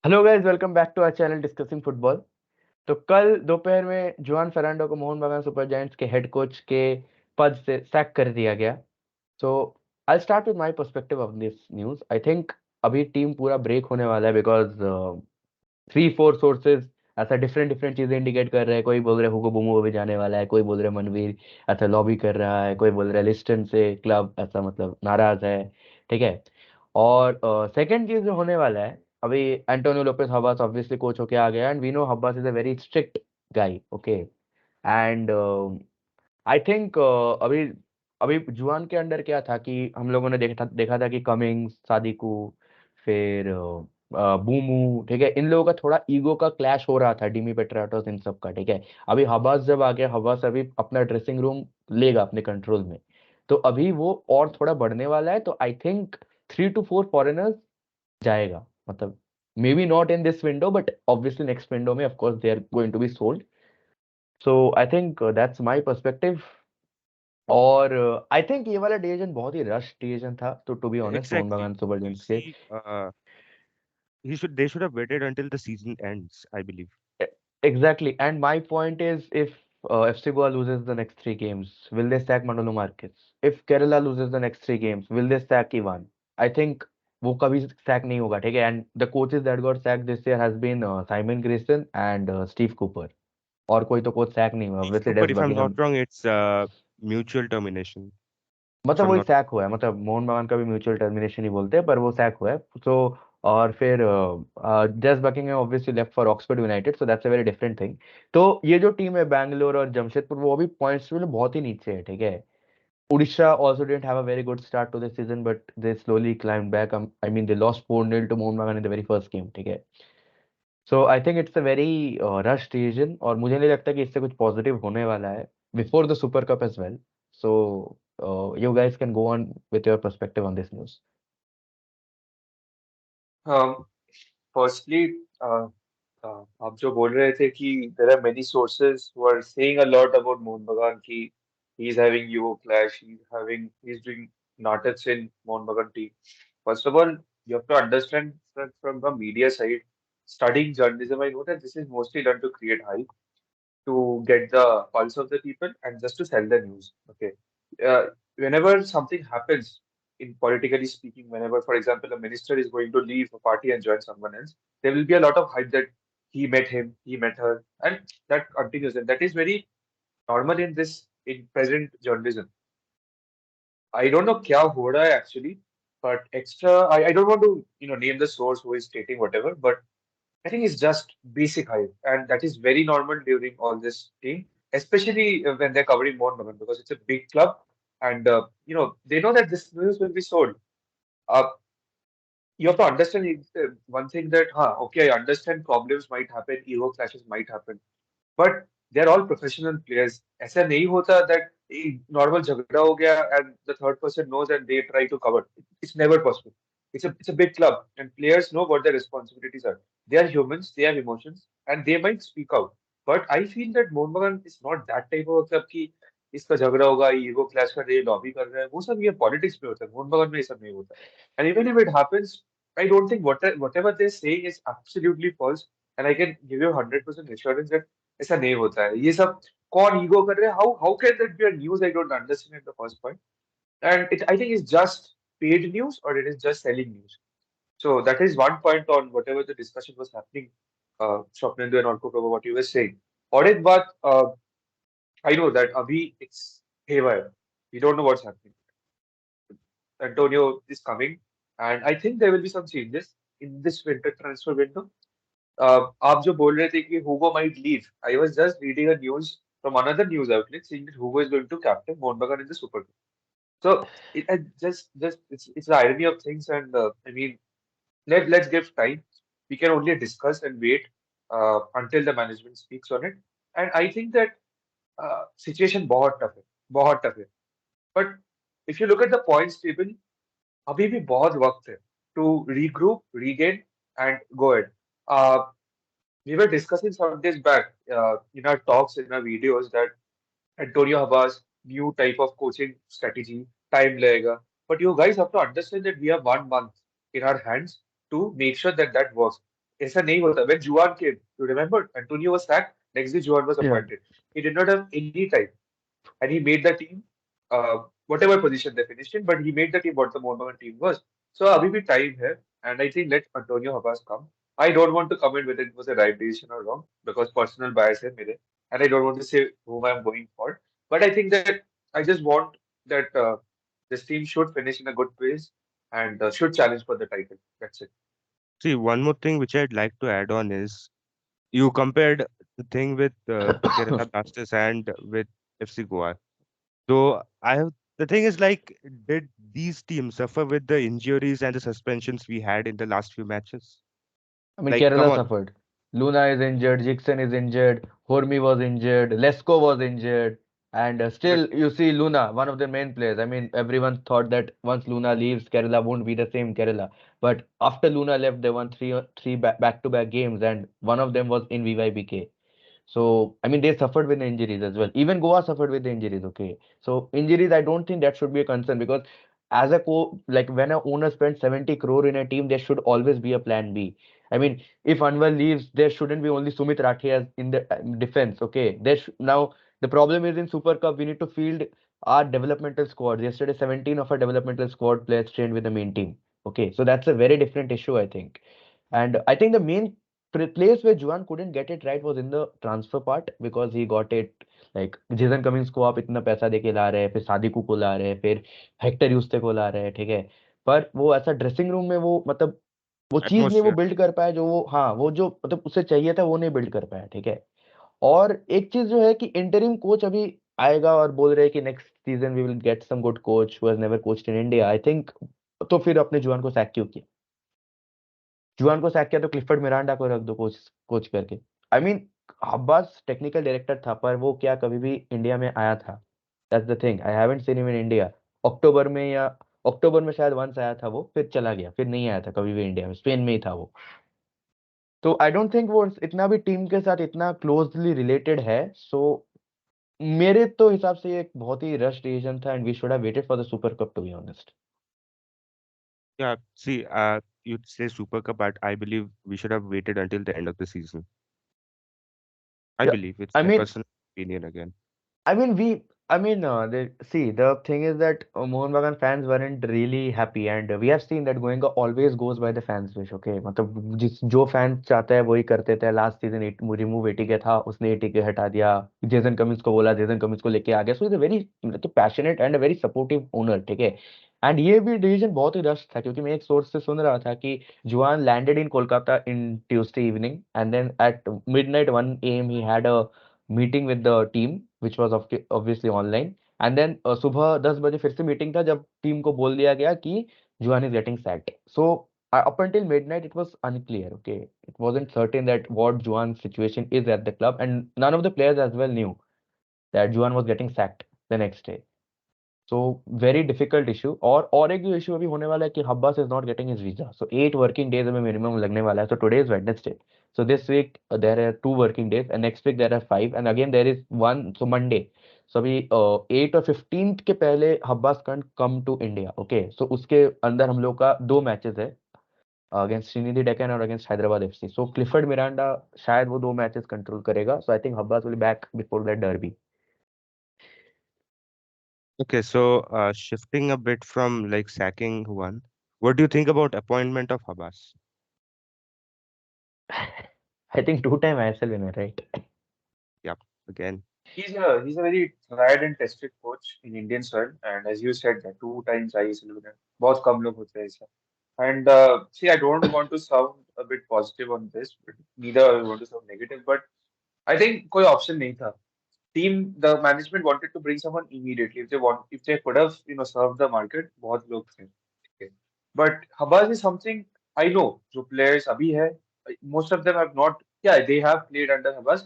Hello guys, welcome back to our channel discussing football. तो कल दोपहर में जुआन फर्नांडो को मोहन बागान सुपर जायंट्स के हेड कोच के पद से सैक कर दिया गया। So I start with my perspective of this news. I think अभी टीम पूरा ब्रेक होने वाला है बिकॉज 3-4 सोर्सेज ऐसा डिफरेंट डिफरेंट चीजें इंडिकेट कर रहे हैं। कोई बोल रहे हुगो बुमो भी जाने वाला है, कोई बोल रहे मनवीर ऐसा लॉबी कर रहा है, कोई बोल रहे लिस्टन से क्लब ऐसा मतलब नाराज है। ठीक है। और सेकंड चीज जो होने वाला है, अभी Antonio Lopez Habas obviously coach होके आ गया and we know Habas is a very strict guy. Okay. And I think अभी अभी जुआन के अंडर क्या था कि हम लोगों ने देखा था कि कमिंग्स, सादिकू, फिर बूमू, ठीक है, इन लोगों का थोड़ा ईगो का क्लैश हो रहा था, डिमी पेट्राटोस इन सब का। ठीक है। अभी हबास जब आ गया, हबास अभी अपना ड्रेसिंग रूम लेगा अपने कंट्रोल में। तो अभी वो और थोड़ा बढ़ने वाला है। तो आई थिंक 3 to 4 फॉरेनर्स जाएगा, मतलब maybe not in this window but obviously next window में of course they are going to be sold. So I think that's my perspective. और आई थिंक ये वाला डिसीजन बहुत ही rush decision था, तो to be honest Mohun Exactly. Bagan super You giants के। see, they should have waited until the season ends, I believe. Exactly. And my point is, if FC Goa loses the next 3 games, will they sack Manolo Marquez? If Kerala loses the next 3 games, will they sack Ivan? I think वो कभी sac नहीं होगा। ठीक है। And the coaches that got sack this year has been Simon Grayson and Steve Cooper. और कोई तो coach sack नहीं हुआ, Steve obviously Cooper, Des if I'm not Buckingham. wrong, it's mutual termination, if मतलब I'm वही not. Sac हुआ है, मतलब मोहन बागान का भी म्यूचुअल टर्मिनेशन ही बोलते हैं, पर वो सैक हुआ है। तो और फिर जेस Buckingham obviously left for Oxford United, so that's a very different thing. तो ये जो टीम है बैंगलोर और जमशेदपुर, वो अभी पॉइंट्स में बहुत ही नीचे है। ठीक है। Odisha also didn't have a very good start to this season but they slowly climbed back. I mean they lost 4-0 to Mohun Bagan in the very first game. ठीक है। So I think it's a very rush decision और मुझे नहीं लगता कि इससे कुछ positive होने वाला है before the super cup as well. So you guys can go on with your perspective on this news. Um, Firstly, आप जो बोल रहे थे कि there are many sources who are saying a lot about Mohun Bagan कि he's having ego clash, he's doing nartaks in Mohun Bagan team. First of all, you have to understand that from the media side, studying journalism, I know that this is mostly done to create hype, to get the pulse of the people, and just to sell the news. Okay. Whenever something happens in politically speaking, whenever, for example, a minister is going to leave a party and join someone else, there will be a lot of hype that he met him, he met her, and that continues. And that is very normal in present journalism. I don't know kya ho raha hai actually, but I don't want to, name the source who is stating whatever, but I think it's just basic hype, and that is very normal during all this team, especially when they're covering Mohunbagan because it's a big club, and they know that this news will be sold. Uh, you have to understand one thing that, okay, I understand problems might happen, ego clashes might happen, but they're all professional players. ऐसा नहीं होता that normal झगड़ा हो गया and the third person knows and they try to cover. It's never possible. It's a big club and players know what their responsibilities are. They are humans, they have emotions, and they might speak out. But I feel that Mohun Bagan is not that type of club कि इसका झगड़ा होगा, ego clash कर रहे हैं, lobby कर रहे हैं, वो सब ये पॉलिटिक्स में होता है, मोहन बागान में ये सब नहीं होता. And even if it happens, I don't think whatever they say is absolutely false, and I can give you 100% assurance that ऐसा नहीं होता है. ये सब कौन ईगो कर रहे हैं? How can that be a news? I don't understand at the first point. And I think it's just paid news or it is just selling news. So that is one point on whatever the discussion was happening. Swapnendu and Orko Prabhu, what you were saying. Audit, but I know that Abhi it's haywire. We don't know what's happening. Antonio is coming, and I think there will be some changes in this winter transfer window. आप जो बोल रहे थे कि Hugo might leave, I was just reading a news from another news outlet saying that Hugo is going to captain Mohunbagan in the Super Cup. So it just it's the irony of things, and I mean let's give time. We can only discuss and wait until the management speaks on it. And I think that situation बहुत tough है. But if you look at the points table, अभी भी बहुत वक्त है to regroup, regain, and go ahead. Uh, we were discussing some days back in our talks, in our videos, that Antonio Habas, new type of coaching strategy, time lega. But you guys have to understand that we have 1 month in our hands to make sure that that works. ऐसा नहीं होता. When Juan came, you remember, Antonio was sacked. Next day, Juan was Yeah. appointed. He did not have any time, and he made the team, whatever position they finished in, but he made the team what the Mohunbagan team was. So अभी भी time है, and I think let Antonio Habas come. I don't want to comment whether it was a right decision or wrong because personal bias है मेरे, and I don't want to say whom I'm going for. But I think that I just want that this team should finish in a good place and should challenge for the title. That's it. See, one more thing which I'd like to add on is you compared the thing with Kerala Blasters and with FC Goa. So the thing is like, did these teams suffer with the injuries and the suspensions we had in the last few matches? I mean, Like, come Kerala on. suffered. Luna is injured, Jixon is injured, Hormi was injured, Lesko was injured, and But still you see Luna, one of the main players. I mean, everyone thought that once Luna leaves, Kerala won't be the same Kerala. But after Luna left, they won three back-to-back games, and one of them was in VYBK. So, I mean, they suffered with the injuries as well. Even Goa suffered with the injuries, okay? So, injuries, I don't think that should be a concern because as a like when a owner spends 70 crore in a team, there should always be a plan B. I mean, if Anwar leaves, there shouldn't be only Sumit Rathi as in the defense, okay? Now, the problem is in Super Cup, we need to field our developmental squad. Yesterday, 17 of our developmental squad players trained with the main team. Okay, so that's a very different issue, I think. And I think the main place where Juan couldn't get it right was in the transfer part because he got it like Jason Cummins को आप इतना पैसा देके ला रहे हैं फिर सादिकू को ला रहे हैं फिर हेक्टर यूस्टे को ला रहे हैं ठीक है पर वो ऐसा ड्रेसिंग रूम में वो मतलब वो चीज नहीं वो atmosphere. बिल्ड कर पाया जो वो हाँ वो जो मतलब उसे चाहिए था वो नहीं बिल्ड कर पाया ठीक है और एक चीज जो है कि इंटरिम कोच अभी आएगा और बोल रहे हैं कि next season we will get some good coach who has never coached in India I think तो फिर अपने जुआन को सैक क्यों किया जुआन को सैक किया तो क्लिफर्ड मिरांडा को रख दो कोच कोच करके I mean Abbas technical director था पर वो क्या कभी भी इंडिया में आया था that's the thing I haven't seen him in India October में या अक्टूबर में शायद वंस आया था वो फिर चला गया फिर नहीं आया था कभी भी इंडिया में स्पेन में ही था वो तो आई डोंट थिंक वो इतना भी टीम के साथ इतना क्लोजली रिलेटेड है सो मेरे तो हिसाब से ये एक बहुत ही रश डिसीजन था and we should have waited for the super cup to be honest Yeah, see, you'd say Super Cup, but I believe we should have waited until the end of the season. I या believe it's I my mean personal opinion again. I mean, see, the thing is that Mohun Bagan fans weren't really happy, and we have seen that Goenka always goes by the fans' wish. Okay, मतलब जिस जो fan चाहता है वही करते थे. Last season remove ATK था, उसने एटीके हटा दिया. जेसन कमिंस को बोला, जेसन कमिंस को लेके आ गया. सो इज अ वेरी मतलब passionate and a very supportive owner. ठीक है. एंड ये भी डिसीजन बहुत ही रश था क्योंकि मैं एक सोर्स से सुन रहा था कि Juan landed in Kolkata in Tuesday evening and then at midnight 1 AM he had a meeting with the team which was obviously online and then सुबह 10 बजे फिर से मीटिंग था जब टीम को बोल दिया गया कि जुआन is getting sacked so up until midnight it was unclear okay it wasn't certain that what Juan's situation is at the club and none of the players as well knew that Juan was getting sacked the next day so very difficult issue और एक जो issue अभी होने वाला है कि Habbas is not getting his visa so 8 working days हमें minimum लगने वाला है so today is Wednesday so this week there are 2 working days and next week there are 5 and again there is one so Monday so अभी 8 और 15 के पहले Habbas can come to India okay so उसके अंदर हम लोग का 2 matches है अगेंस्ट श्रीनिधि डेक्कन और against Hyderabad FC so Clifford Miranda शायद वो 2 मैचेस कंट्रोल करेगा so I think Habbas will back before that derby Okay, so shifting a bit from like sacking one, what do you think about appointment of Habas? I think 2 time ISL winner right Yep, again. He's a very tried and tested coach in Indian soil, and as you said, that 2 times ISL winner. बहुत कम लोग होते हैं ऐसा. And see, I don't want to sound a bit positive on this, but neither I want to sound negative. But I think कोई option नहीं था. The management wanted to bring someone immediately. If they could have, served the market, बहुत लोग थे. Okay. But Habaz is something I know. जो players अभी है, most of them have not. Yeah, they have played under Habaz,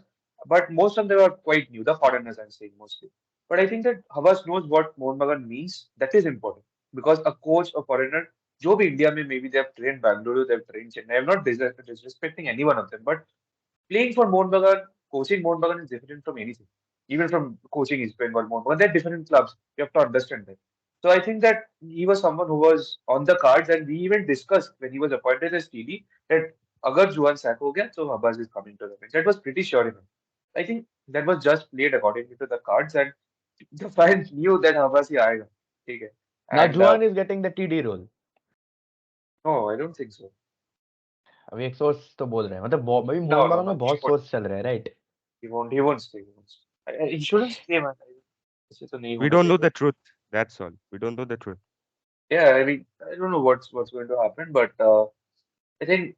but most of them are quite new. The foreigners, I'm saying mostly. But I think that Habaz knows what Mohunbagan means. That is important because a coach, a foreigner, जो भी India में maybe they have trained Bangalore, they have trained Chennai. I'm not disrespecting any one of them, but playing for Mohunbagan, coaching Mohunbagan is different from anything. Even from coaching East Bengal, Mohunbagan, they're different clubs. You have to understand that. So I think that he was someone who was on the cards, and we even discussed when he was appointed as TD that अगर जुआन sac हो गया तो Habas is coming to the bench. That was pretty sure enough. I think that was just played according to the cards, and the fans knew that Abbas ही आएगा. ठीक है. Now And Juan is getting the TD role. no, I don't think so. अभी एक source तो बोल रहे हैं, मतलब भाई No, मोहन no, बागान no. में बहुत सोर्स चल रहे हैं, right? He won't. He won't stay. He won't stay. He shouldn't stay, man. ऐसे तो नहीं We होना don't know चाहिए. the truth. That's all. We don't know the truth. Yeah, I mean, I don't know what's going to happen, but I think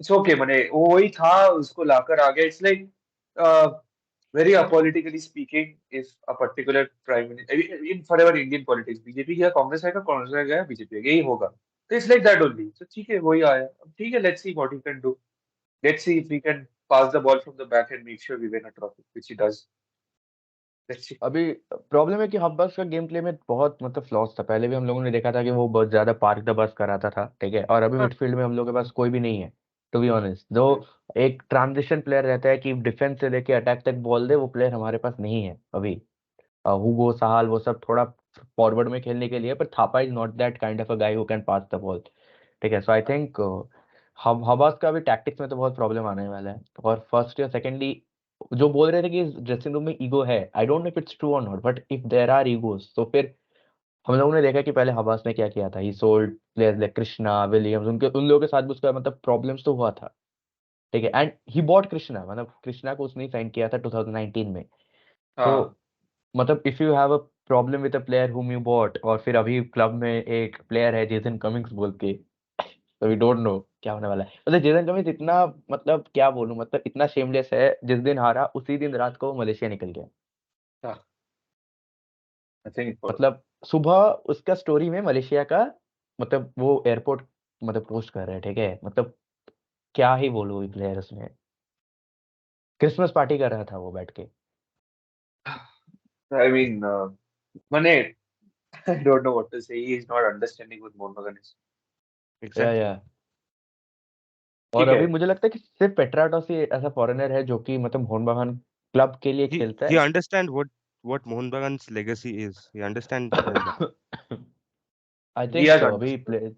it's okay. मैंने वो वही था, उसको लाकर आ गया. It's like very apolitically speaking, if a particular prime minister in forever Indian politics, BJP गया कांग्रेस गया BJP गया, यही होगा. So it's like that only. So ठीक है, वही आया. अब ठीक है, let's see what he can do. Let's see if he can pass the ball from the back and make sure we win a trophy, which he does. Let's see. अभी problem है कि हब्बस का गेम प्ले में बहुत मतलब floss था। पहले भी हम लोगों ने देखा था कि वो बहुत ज्यादा पार्क द बस कराता था, ठीक है, और अभी हाँ, मिडफील्ड में हम लोग के पास कोई भी नहीं है, टू बी ऑनेस्ट। जो एक ट्रांजिशन प्लेयर रहता है कि डिफेंस से लेके अटैक तक बॉल दे, वो प्लेयर हमारे पास नहीं है अभी। हुगो साहाल वो सब थोड़ा फॉरवर्ड में खेलने के लिए, पर Thapa is not that kind of a guy who can pass the ball, ठीक है। सो आई थिंक हबास का भी टैक्टिक्स में तो बहुत प्रॉब्लम आने वाला है। और फर्स्ट या सेकेंडली जो बोल रहे थे कि ड्रेसिंग रूम में ईगो है, I don't know if it's true और not, but if there are egos तो फिर हम लोगों ने देखा कि पहले हबास ने क्या किया था। ही sold players like Krishna Williams, उनके उन लोगों के साथ भी उसका मतलब प्रॉब्लम्स तो हुआ था, ठीक है। एंड ही बॉट कृष्णा, मतलब कृष्णा को उसने साइन किया था 2019 में। सो हाँ. मतलब if you have a problem with a player whom you bought, और फिर अभी क्लब में एक प्लेयर है जेसन कमिंग्स बोल के, तो वी डोंट नो क्या होने वाला है। मतलब जेसन कमिंग्स इतना, मतलब क्या बोलूं, मतलब इतना शेमलेस है, जिस दिन हारा उसी दिन रात को वो मलेशिया निकल गया। हाँ. I think मतलब सुबह उसका स्टोरी में मलेशिया का, मतलब वो एयरपोर्ट मतलब पोस्ट कर रहे हैं, ठीक है। मतलब क्या ही बोलूं, प्लेयर उसने क्रिसमस पार्टी कर रहा था वो बैठ के। I mean, Mane, I don't know what to say. He is not understanding with Mohunbagan is. या Exactly. और ठीक है. अभी मुझे लगता है कि सिर्फ पेट्राटॉस ही ऐसा फॉरेनर है जो कि मतलब मोहन क्लब के लिए खेलता He है। understand what Mohunbagan's legacy is. He understand that. I He think has so. अभी understood. प्ले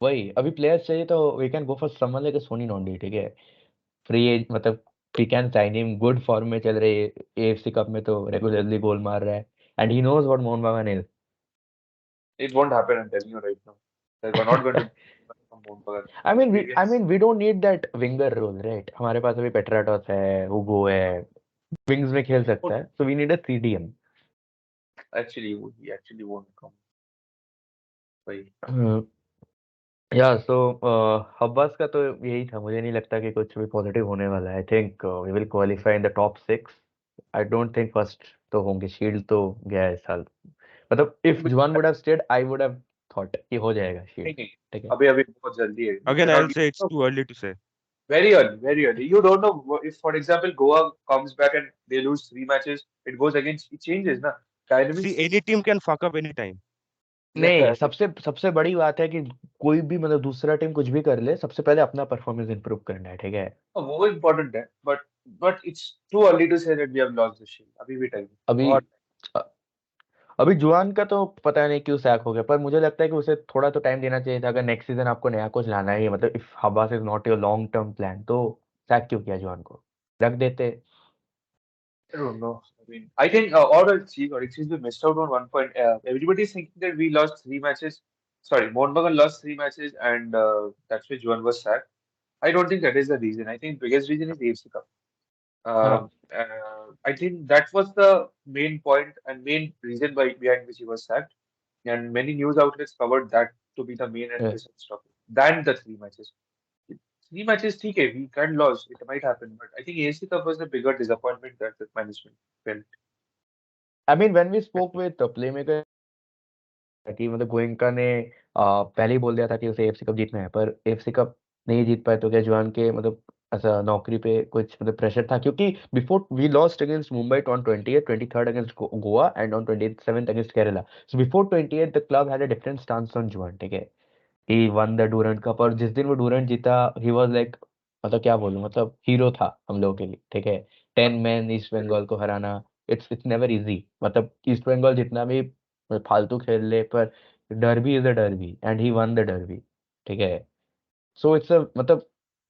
वही, अभी प्लेयर्स चाहिए तो we can go for someone like Sony Norde, ठीक है। फ्री एज, मतलब we can sign him, good form में चल रही है, एएफसी कप में तो रेगुलरली गोल मार रहा है, and he knows what Mohun Bagan is. It won't happen. I'm telling you right now. We're not going to do from Mohunbagan. I Experience. Mean we don't need that winger role, right? हमारे पास अभी पेट्राटॉस है, हुगो है, wings में खेल सकता है, so we need a CDM. He actually won't come. Why? या सो हब्बास का तो यही था। मुझे नहीं लगता कि कुछ भी पॉजिटिव होने वाला है। I think we will qualify in the top 6। I don't think first तो होंगे, शील्ड तो गया है इस साल। मतलब इफ जुआन would have stayed I would have thought कि हो जाएगा नहीं, शील्ड, नहीं. ठीक है। अभी अभी बहुत जल्दी है. You Again, I'll cannot. say it's too early to say. Very early, very early. You don't know if, for example, Goa comes back and they lose 3 matches, it goes against, it changes, na? See, Dynamics. any team can fuck up anytime. नहीं, सबसे सबसे बड़ी बात है कि कोई भी मतलब दूसरा टीम कुछ भी कर ले, सबसे पहले अपना परफॉर्मेंस इंप्रूव करना है, ठीक है। वो important है, but it's too early to say that we have lost the shield. अभी भी time है. अभी बहुत. अभी जुआन का तो पता नहीं क्यों सैक हो गया, पर मुझे लगता है कि उसे थोड़ा तो टाइम देना चाहिए था। अगर नेक्स्ट सीजन आपको नया कोच लाना है, मतलब if Habas is not your long term plan, तो सैक क्यों किया जुआन को? रख देते। I don't know. I mean, I think or excuse me, missed out on one point. Everybody is thinking that we lost 3 matches. Sorry, Mohunbagan lost 3 matches, and that's why Juan was sacked. I don't think that is the reason. I think biggest reason is AFC Cup. हाँ I think that was the main point and main reason behind which he was sacked. And many news outlets covered that to be the main and biggest topic than the 3 matches. 3 matches, okay, we can lose. It might happen, but I think AFC Cup was the bigger disappointment that the management felt. I mean when we spoke with playmaker कि मतलब गोयनका ने पहले ही बोल दिया था कि उसे FC cup जीतना है, पर एफसी कप नहीं जीत पाए, तो क्या जुआन के मतलब ऐसा नौकरी पे कुछ मतलब प्रेशर था? क्योंकि before we lost against Mumbai on 20th, 23rd against Goa and on 27th against Kerala. So before 20th the club had a different stance on Juan, ठीक है। He won the Durand cup, और जिस दिन वो डूरंट जीता ही वाज लाइक, मतलब क्या बोलूं, मतलब हीरो था हम लोगों के लिए, ठीक है। 10 मैन ईस्ट बंगाल को हराना, इट्स नेवर इजी। मतलब ईस्ट बंगाल जितना भी फालतू खेल ले, पर derby is a derby and he won the derby, ठीक है। सो इट्स अ मतलब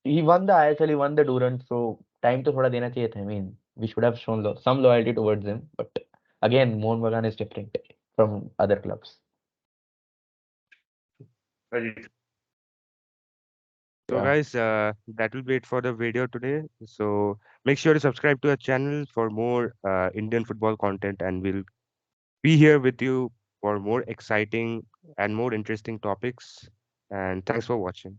he won the ISL, he won the Durant, so time तो थोड़ा देना चाहिए था. I mean, we should have shown some loyalty towards him, but again, Mohun Bagan is different from other clubs. Very true. So Yeah, guys, that will be it for the video today. So make sure to subscribe to our channel for more Indian football content, and we'll be here with you for more exciting and more interesting topics. And thanks for watching.